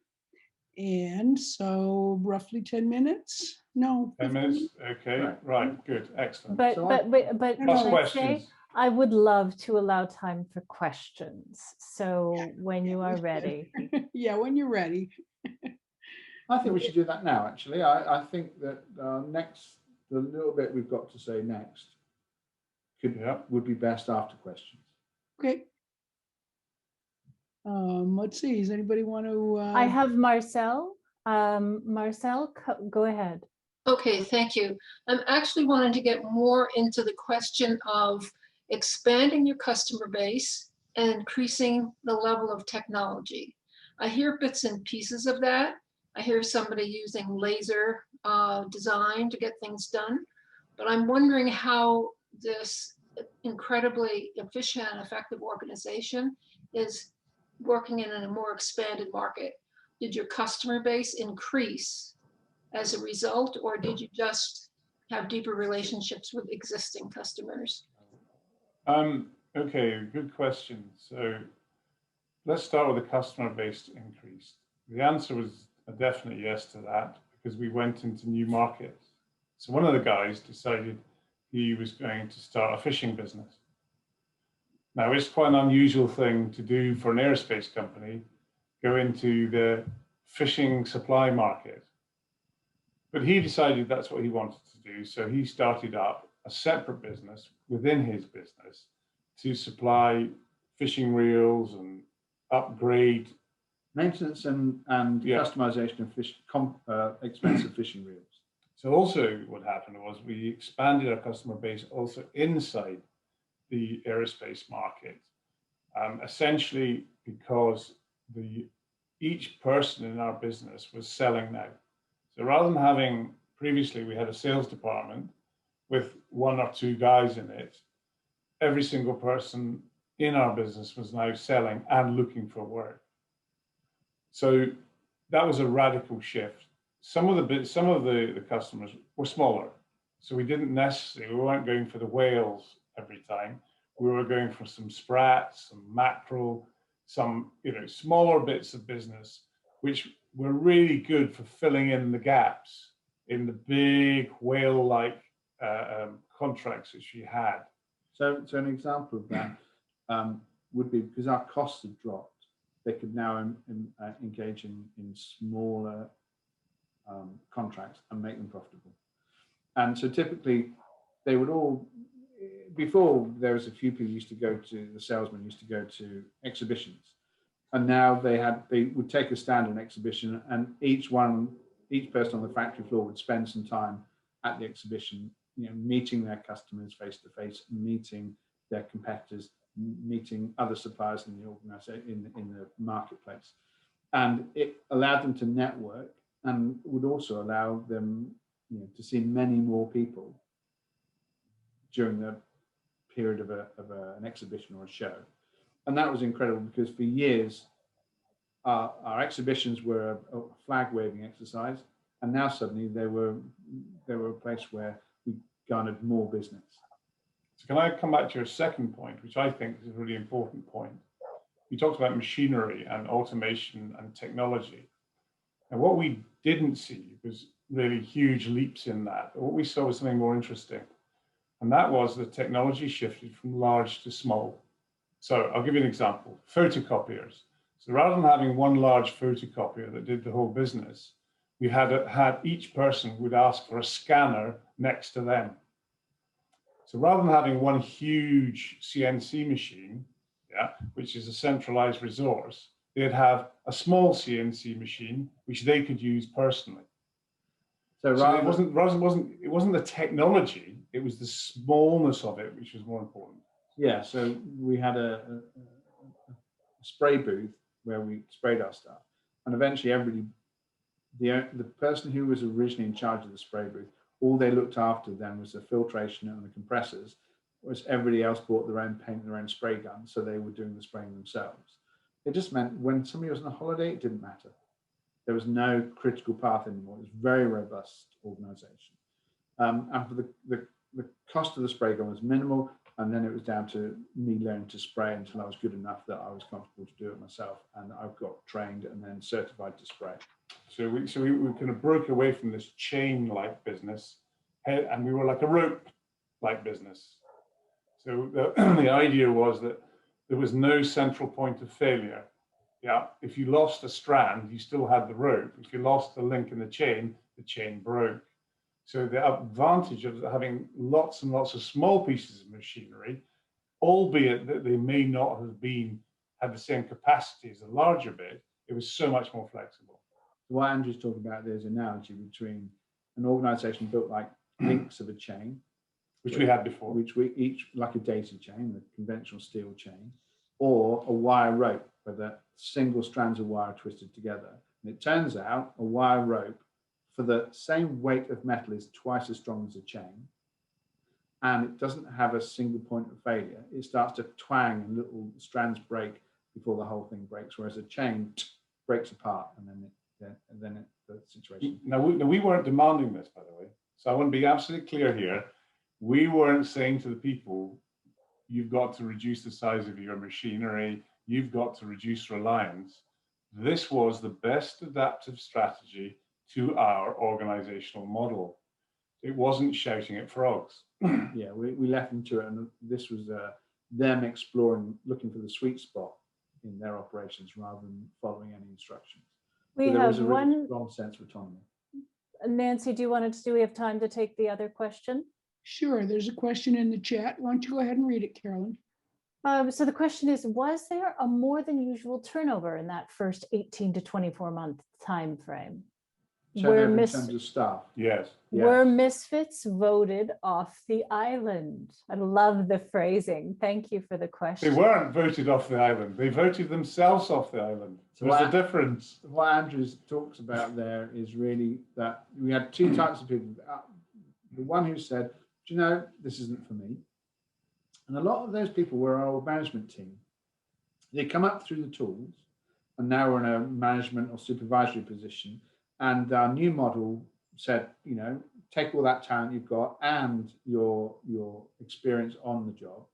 And so roughly 10 minutes? No. 10 minutes? Okay, right, good, excellent. But Plus let's questions. say, I would love to allow time for questions. So when you are ready. Yeah, when you're ready. I think we should do that now, actually. I think that the little bit we've got to say next would be best after questions. Okay. Let's see, does anybody want to? I have Marcel. Marcel, go ahead. Okay, thank you. I'm actually wanting to get more into the question of expanding your customer base and increasing the level of technology. I hear bits and pieces of that. I hear somebody using laser design to get things done, but I'm wondering how this incredibly efficient and effective organization is working in a more expanded market. Did your customer base increase as a result, or did you just have deeper relationships with existing customers? Okay, good question. So let's start with the customer base increase. The answer was a definite yes to that, because we went into new markets. So one of the guys decided he was going to start a fishing business. Now, it's quite an unusual thing to do for an aerospace company, go into the fishing supply market. But he decided that's what he wanted to do. So he started up a separate business within his business to supply fishing reels and upgrade. Maintenance and customization of expensive fishing reels. So also what happened was we expanded our customer base also inside the aerospace market, essentially because each person in our business was selling now. So rather than having, previously we had a sales department with one or two guys in it, every single person in our business was now selling and looking for work. So that was a radical shift. Some of the customers were smaller, so we weren't going for the whales every time. We were going for some sprats, some mackerel, some smaller bits of business, which were really good for filling in the gaps in the big whale-like contracts which we had. So an example of that would be, because our costs had dropped, they could now engage in smaller contracts and make them profitable. And so typically they would all, before there was a few people the salesmen used to go to exhibitions, and now they would take a stand in an exhibition, and each person on the factory floor would spend some time at the exhibition, meeting their customers face to face, meeting their competitors, meeting other suppliers in the organization, in the marketplace. And it allowed them to network, and would also allow them to see many more people during the period of an exhibition or a show. And that was incredible, because for years our exhibitions were a flag waving exercise, and now suddenly they were a place where we garnered more business. So can I come back to your second point, which I think is a really important point? You talked about machinery and automation and technology. And what we didn't see was really huge leaps in that. What we saw was something more interesting. And that was the technology shifted from large to small. So I'll give you an example, photocopiers. So rather than having one large photocopier that did the whole business, we had each person would ask for a scanner next to them. So rather than having one huge CNC machine, yeah, which is a centralized resource, they'd have a small CNC machine which they could use personally. So, So it wasn't the technology, it was the smallness of it which was more important. yeah, so we had a spray booth where we sprayed our stuff, and eventually everybody, the person who was originally in charge of the spray booth, all they looked after then was the filtration and the compressors, whereas everybody else bought their own paint, their own spray gun, so they were doing the spraying themselves. It just meant when somebody was on a holiday, it didn't matter. There was no critical path anymore. It was a very robust organization. And for the cost of the spray gun was minimal, and then it was down to me learning to spray until I was good enough that I was comfortable to do it myself, and I got trained and then certified to spray. So we kind of broke away from this chain-like business, and we were like a rope-like business. So the idea was that there was no central point of failure. Yeah, if you lost a strand, you still had the rope. If you lost the link in the chain broke. So the advantage of having lots and lots of small pieces of machinery, albeit that they may not have had the same capacity as a larger bit, it was so much more flexible. What Andrew's talking about, there's an analogy between an organization built like links of a chain, which we had before, which we each like a daisy chain, the conventional steel chain, or a wire rope where the single strands of wire are twisted together. And it turns out a wire rope for the same weight of metal is twice as strong as a chain, and it doesn't have a single point of failure. It starts to twang and little strands break before the whole thing breaks, whereas a chain breaks apart and then the situation. Now we weren't demanding this, by the way, so I want to be absolutely clear here. We weren't saying to the people, you've got to reduce the size of your machinery, you've got to reduce reliance. This was the best adaptive strategy to our organizational model. It wasn't shouting at frogs. Yeah, we left them to it, and this was them exploring, looking for the sweet spot in their operations rather than following any instructions. We there have was a one. really strong sense of autonomy. Nancy, do we have time to take the other question? Sure, there's a question in the chat. Why don't you go ahead and read it, Carolyn? So the question is, was there a more than usual turnover in that first 18 to 24 month time frame? Turnover in terms of staff. Yes. Were misfits voted off the island? I love the phrasing. Thank you for the question. They weren't voted off the island. They voted themselves off the island. So what's the difference? What Andrews talks about there is really that we had two types of people. The one who said, do you know, this isn't for me. And a lot of those people were our management team. They come up through the tools, and now we're in a management or supervisory position. And our new model said, you know, take all that talent you've got and your experience on the job,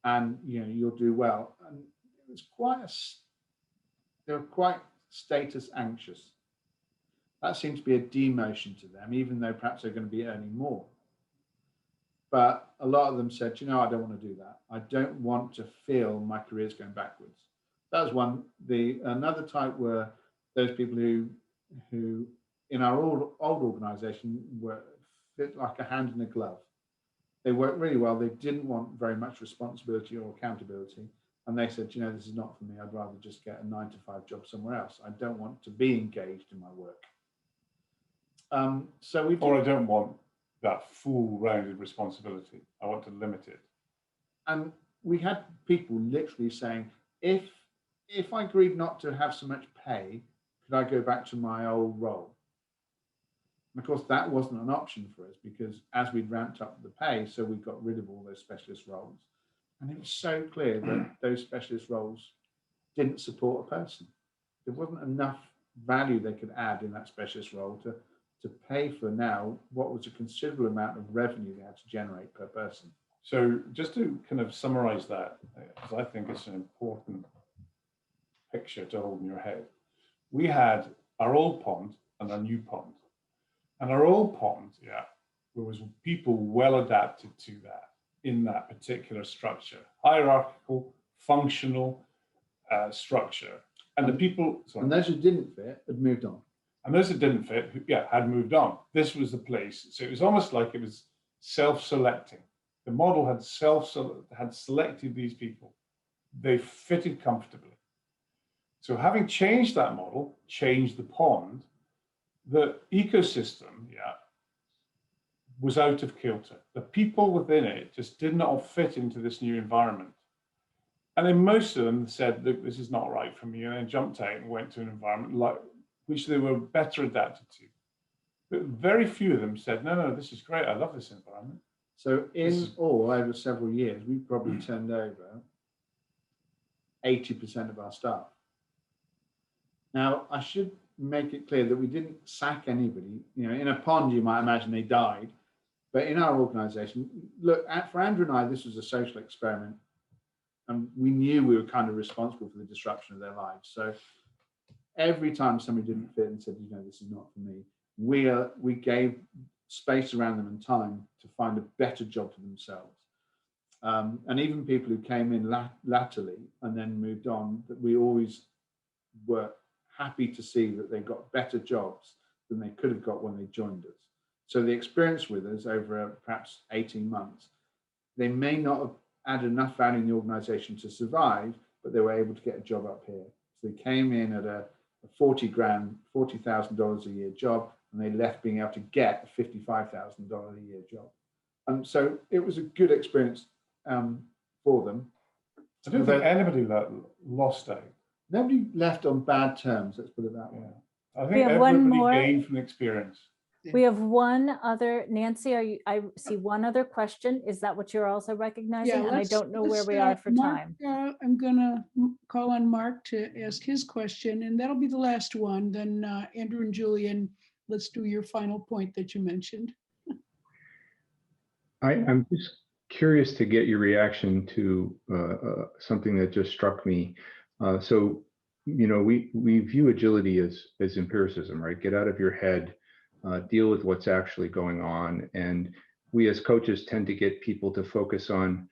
and you know you'll do well. And it was they were quite status anxious. That seemed to be a demotion to them, even though perhaps they're going to be earning more. But a lot of them said, you know, I don't want to do that. I don't want to feel my career's going backwards. That was one. Another type were those people who in our old organization were fit like a hand in a glove. They worked really well. They didn't want very much responsibility or accountability. And they said, you know, this is not for me. I'd rather just get a 9-to-5 job somewhere else. I don't want to be engaged in my work. Or I don't want that full rounded responsibility. I want to limit it. And we had people literally saying, if I agreed not to have so much pay, could I go back to my old role? And of course, that wasn't an option for us, because as we'd ramped up the pay, so we got rid of all those specialist roles. And it was so clear that those specialist roles didn't support a person. There wasn't enough value they could add in that specialist role to pay for now what was a considerable amount of revenue they had to generate per person. So just to kind of summarize that, because I think it's an important picture to hold in your head. We had our old pond and our new pond. And our old pond, yeah, there was people well adapted to that in that particular structure, hierarchical, functional structure. And the people, sorry. And those who didn't fit had moved on. And those that didn't fit, yeah, had moved on. This was the place. So it was almost like it was self-selecting. The model had selected these people. They fitted comfortably. So having changed that model, changed the pond, the ecosystem, yeah, was out of kilter. The people within it just did not fit into this new environment. And then most of them said, look, this is not right for me, and then jumped out and went to an environment like which they were better adapted to. But very few of them said, no, no, this is great. I love this environment. So in all, over several years, we probably turned over 80% of our staff. Now, I should make it clear that we didn't sack anybody. You know, in a pond, you might imagine they died. But in our organization, look, for Andrew and I, this was a social experiment. And we knew we were kind of responsible for the disruption of their lives. So every time somebody didn't fit and said, you know, this is not for me, we gave space around them and time to find a better job for themselves. And even people who came in latterly and then moved on, that we always were happy to see that they got better jobs than they could have got when they joined us. So the experience with us over perhaps 18 months, they may not have added enough value in the organization to survive, but they were able to get a job up here. So they came in at a $40,000 a year job, and they left being able to get a $55,000 a year job. And so it was a good experience for them. I don't think anybody lost out. Nobody left on bad terms, let's put it that way. Yeah. I think everybody gained from the experience. We have one other, Nancy, I see one other question. Is that what you're also recognizing? And I don't know where we are for time. I'm gonna call on Mark to ask his question, and that'll be the last one. Then Andrew and Julian, let's do your final point that you mentioned. I'm just curious to get your reaction to something that just struck me. So, you know, we view agility as empiricism, right? Get out of your head, deal with what's actually going on. And we as coaches tend to get people to focus on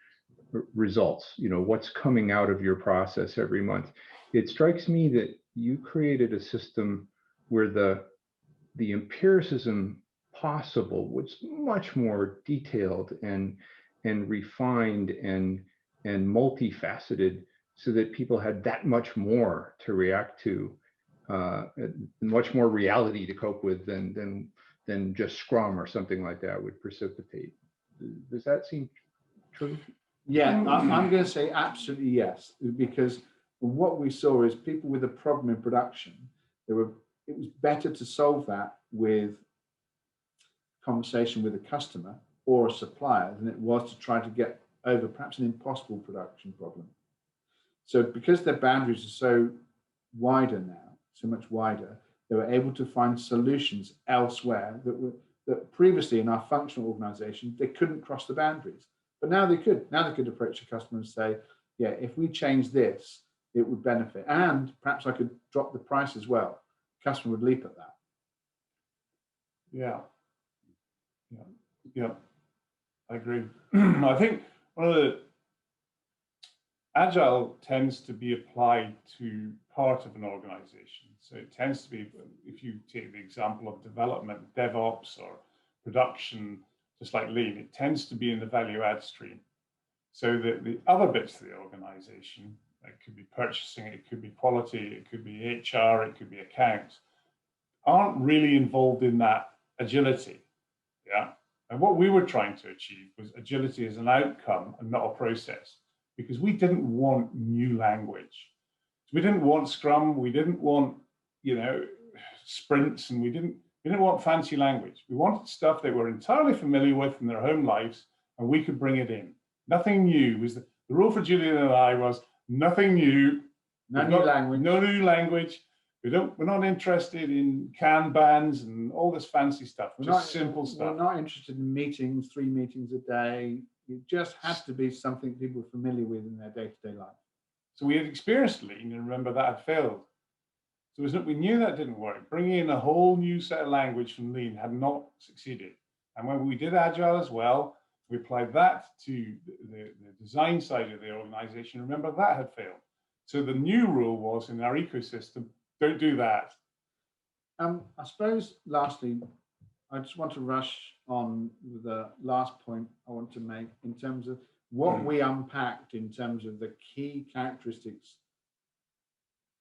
results, you know, what's coming out of your process every month. It strikes me that you created a system where the empiricism possible was much more detailed and refined and multifaceted, so that people had that much more to react to, much more reality to cope with than just Scrum or something like that would precipitate. Does that seem true? Yeah, I'm going to say absolutely yes, because what we saw is people with a problem in production. It was better to solve that with conversation with a customer or a supplier than it was to try to get over perhaps an impossible production problem. So because their boundaries are so wider now, so much wider, they were able to find solutions elsewhere that previously in our functional organization, they couldn't cross the boundaries. But now they could. Now they could approach the customer and say, yeah, if we change this, it would benefit. And perhaps I could drop the price as well. The customer would leap at that. Yeah. I agree. I think one of the Agile tends to be applied to part of an organization. So it tends to be, if you take the example of development, DevOps or production, just like Lean, it tends to be in the value add stream. So that the other bits of the organization, it could be purchasing, it could be quality, it could be HR, it could be accounts, aren't really involved in that agility. Yeah. And what we were trying to achieve was agility as an outcome and not a process, because we didn't want new language. We didn't want Scrum, we didn't want, you know, sprints, and we didn't want fancy language. We wanted stuff they were entirely familiar with in their home lives, and we could bring it in. Nothing new was the rule for Julian and I was nothing new. No new language. No new language. We're not interested in Kanbans and all this fancy stuff. Just simple stuff. We're not interested in meetings, 3 meetings a day. It just has to be something people are familiar with in their day-to-day life. So we had experienced Lean, and remember that had failed. So we knew that didn't work. Bringing in a whole new set of language from Lean had not succeeded. And when we did Agile as well, we applied that to the design side of the organization. Remember, that had failed. So the new rule was in our ecosystem, don't do that. I suppose, lastly, I just want to rush on the last point I want to make in terms of what we unpacked in terms of the key characteristics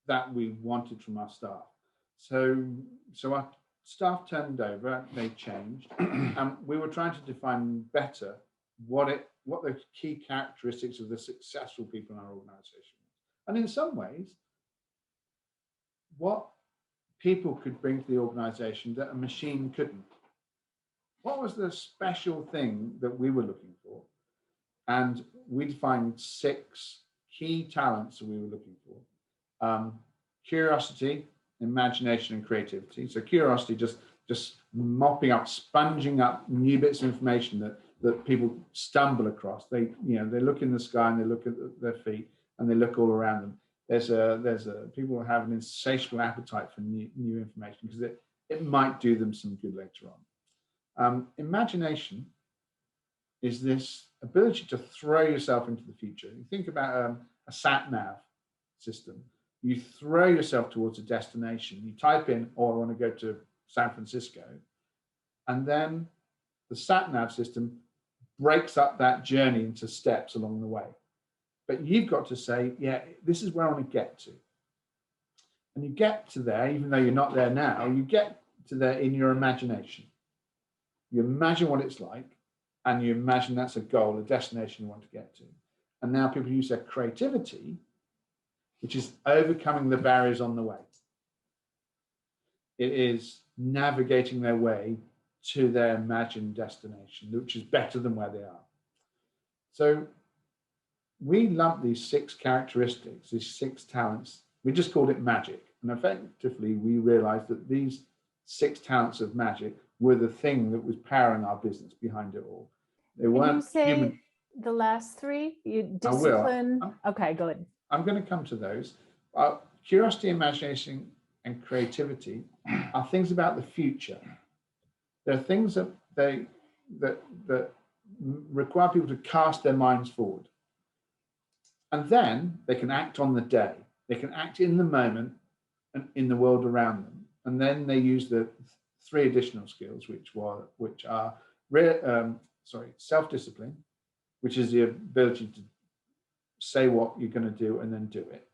that we wanted from our staff. So our staff turned over, they changed, and we were trying to define better what the key characteristics of the successful people in our organization was. And in some ways, what people could bring to the organization that a machine couldn't. What was the special thing that we were looking for? And we defined 6 key talents that we were looking for. Curiosity, imagination, and creativity. So curiosity, just mopping up, sponging up new bits of information that people stumble across. They look in the sky and they look at their feet and they look all around them. People have an insatiable appetite for new information because it might do them some good later on. Imagination is this ability to throw yourself into the future. You think about a sat-nav system. You throw yourself towards a destination. You type in, oh, I want to go to San Francisco. And then the sat-nav system breaks up that journey into steps along the way. But you've got to say, yeah, this is where I want to get to. And you get to there, even though you're not there now, you get to there in your imagination. You imagine what it's like, and you imagine that's a goal, a destination you want to get to. And now people use their creativity, which is overcoming the barriers on the way. It is navigating their way to their imagined destination, which is better than where they are. So we lump these 6 characteristics, these 6 talents, we just called it magic. And effectively, we realized that these 6 talents of magic were the thing that was powering our business behind it all. They weren't. Can you say human. The last 3? Discipline. Okay, good. I'm going to come to those. Curiosity, imagination, and creativity are things about the future. They're things that require people to cast their minds forward. And then they can act on the day. They can act in the moment and in the world around them. And then they use the 3 additional skills, which are self-discipline, which is the ability to say what you're going to do and then do it.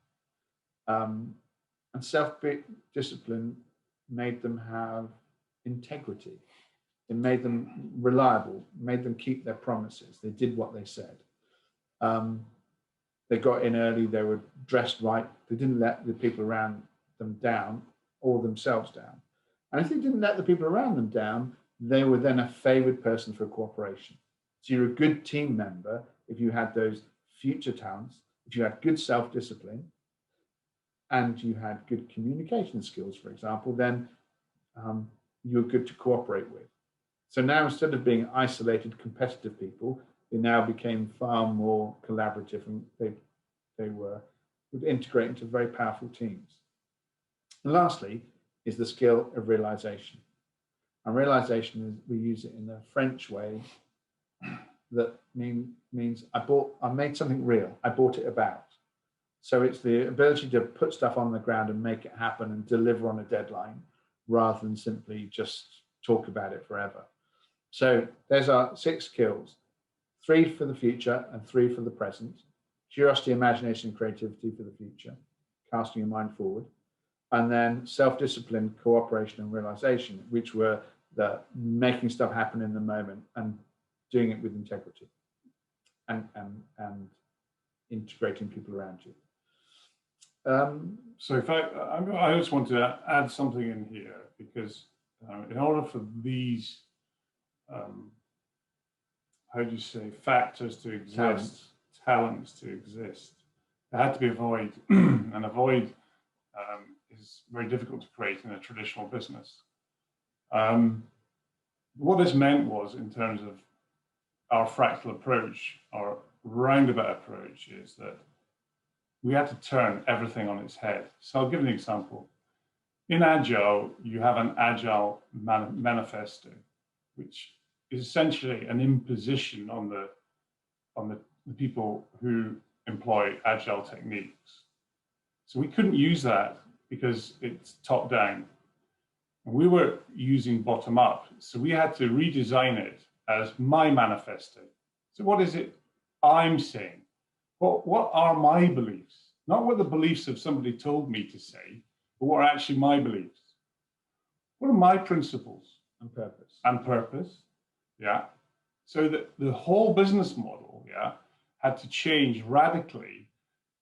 And self-discipline made them have integrity. It made them reliable, made them keep their promises. They did what they said. They got in early, they were dressed right. They didn't let the people around them down or themselves down. And if they didn't let the people around them down, they were then a favored person for cooperation. So you're a good team member if you had those future talents, if you had good self-discipline, and you had good communication skills, for example, then you were good to cooperate with. So now, instead of being isolated, competitive people, they now became far more collaborative, and they would integrate into very powerful teams. And lastly is the skill of realization. And realization is, we use it in the French way that means I made something real. I brought it about. So it's the ability to put stuff on the ground and make it happen and deliver on a deadline, rather than simply just talk about it forever. So there's our 6 skills, 3 for the future and 3 for the present. Curiosity, imagination, and creativity for the future, casting your mind forward. And then self-discipline, cooperation, and realization, which were the making stuff happen in the moment and doing it with integrity and integrating people around you. So in fact, I just want to add something in here, because in order for these, how do you say, factors to exist, talents to exist, there had to be a void, and a void is very difficult to create in a traditional business. What this meant was, in terms of our fractal approach, our roundabout approach, is that we had to turn everything on its head. So I'll give an example. in Agile, you have an Agile manifesto, which is essentially an imposition on the people who employ Agile techniques. So we couldn't use that because it's top down. And we were using bottom up. So we had to redesign it as my manifesto. So what is it I'm saying? What are my beliefs? Not what the beliefs of somebody told me to say, but what are actually my beliefs? What are my principles? And purpose. And purpose, yeah. So that the whole business model, yeah, had to change radically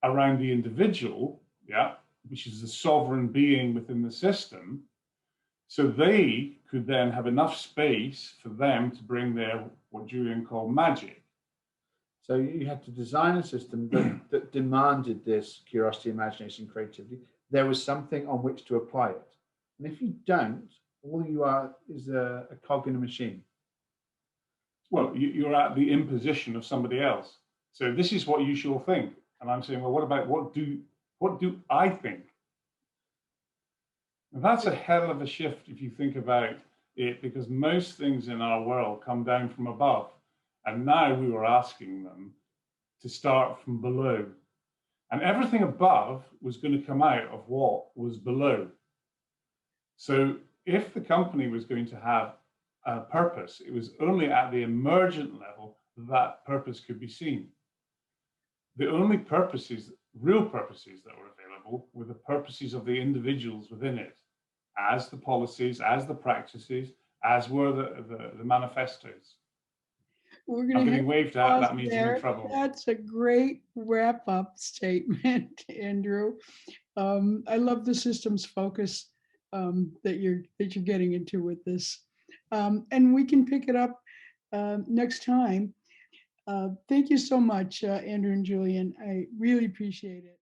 around the individual, yeah, which is the sovereign being within the system, so they could then have enough space for them to bring their, what Julian called magic. So you had to design a system that demanded this curiosity, imagination, creativity. There was something on which to apply it. And if you don't, all you are is a cog in a machine. Well, you're at the imposition of somebody else. So this is what you should think. And I'm saying, well, what about what do I think? And that's a hell of a shift if you think about it, because most things in our world come down from above. And now we were asking them to start from below. And everything above was going to come out of what was below. So if the company was going to have a purpose, it was only at the emergent level that purpose could be seen. The only purposes, real purposes that were available were the purposes of the individuals within it, as the policies, as the practices, as were the manifestos. We're I'm going to getting waved at, that means I'm in trouble. That's a great wrap-up statement, Andrew. I love the systems focus that you're getting into with this, and we can pick it up next time. Thank you so much, Andrew and Julian. I really appreciate it.